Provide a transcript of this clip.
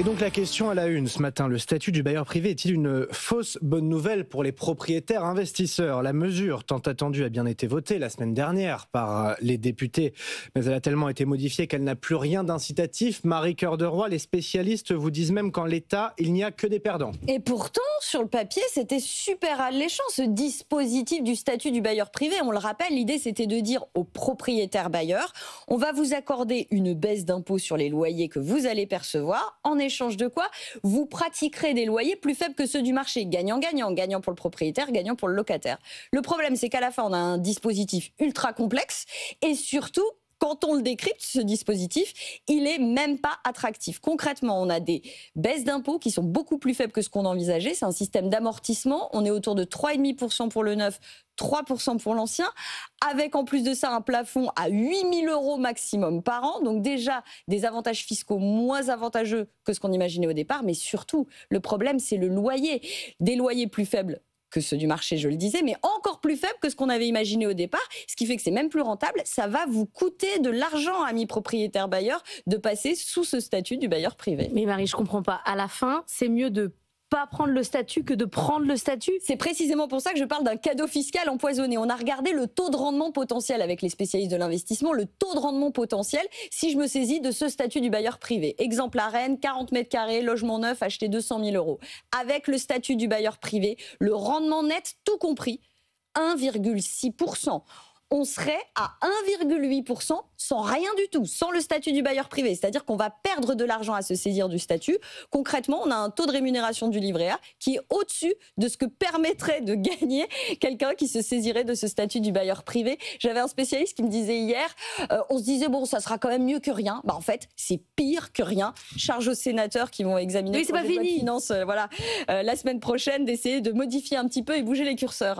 Et donc la question à la une ce matin, le statut du bailleur privé est-il une fausse bonne nouvelle pour les propriétaires investisseurs? La mesure tant attendue a bien été votée la semaine dernière par les députés, mais elle a tellement été modifiée qu'elle n'a plus rien d'incitatif. Marie Cœur de Roy, les spécialistes vous disent même qu'en l'état, il n'y a que des perdants. Et pourtant, sur le papier, c'était super alléchant ce dispositif du statut du bailleur privé. On le rappelle, l'idée c'était de dire aux propriétaires bailleurs, on va vous accorder une baisse d'impôt sur les loyers que vous allez percevoir, en échange de quoi vous pratiquerez des loyers plus faibles que ceux du marché. Gagnant-gagnant, gagnant pour le propriétaire, gagnant pour le locataire. Le problème, c'est qu'à la fin, on a un dispositif ultra complexe et surtout, quand on le décrypte, ce dispositif, il est même pas attractif. Concrètement, on a des baisses d'impôts qui sont beaucoup plus faibles que ce qu'on envisageait. C'est un système d'amortissement. On est autour de 3,5% pour le neuf, 3% pour l'ancien, avec en plus de ça un plafond à 8 000 € maximum par an. Donc déjà, des avantages fiscaux moins avantageux que ce qu'on imaginait au départ. Mais surtout, le problème, c'est le loyer. Des loyers plus faibles que ceux du marché, je le disais, mais encore plus faible que ce qu'on avait imaginé au départ, ce qui fait que c'est même plus rentable. Ça va vous coûter de l'argent, amis propriétaires bailleurs, de passer sous ce statut du bailleur privé. Mais Marie, je comprends pas. À la fin, c'est mieux de pas prendre le statut que de prendre le statut. C'est précisément pour ça que je parle d'un cadeau fiscal empoisonné. On a regardé le taux de rendement potentiel avec les spécialistes de l'investissement, le taux de rendement potentiel si je me saisis de ce statut du bailleur privé. Exemple à Rennes, 40 mètres carrés, logement neuf, acheté 200 000 €. Avec le statut du bailleur privé, le rendement net, tout compris, 1,6%. On serait à 1,8% sans rien du tout, sans le statut du bailleur privé. C'est-à-dire qu'on va perdre de l'argent à se saisir du statut. Concrètement, on a un taux de rémunération du livret A qui est au-dessus de ce que permettrait de gagner quelqu'un qui se saisirait de ce statut du bailleur privé. J'avais un spécialiste qui me disait hier, on se disait, bon, ça sera quand même mieux que rien. En fait, c'est pire que rien. Charge aux sénateurs qui vont examiner oui, c'est pas fini. Finances, la semaine prochaine d'essayer de modifier un petit peu et bouger les curseurs.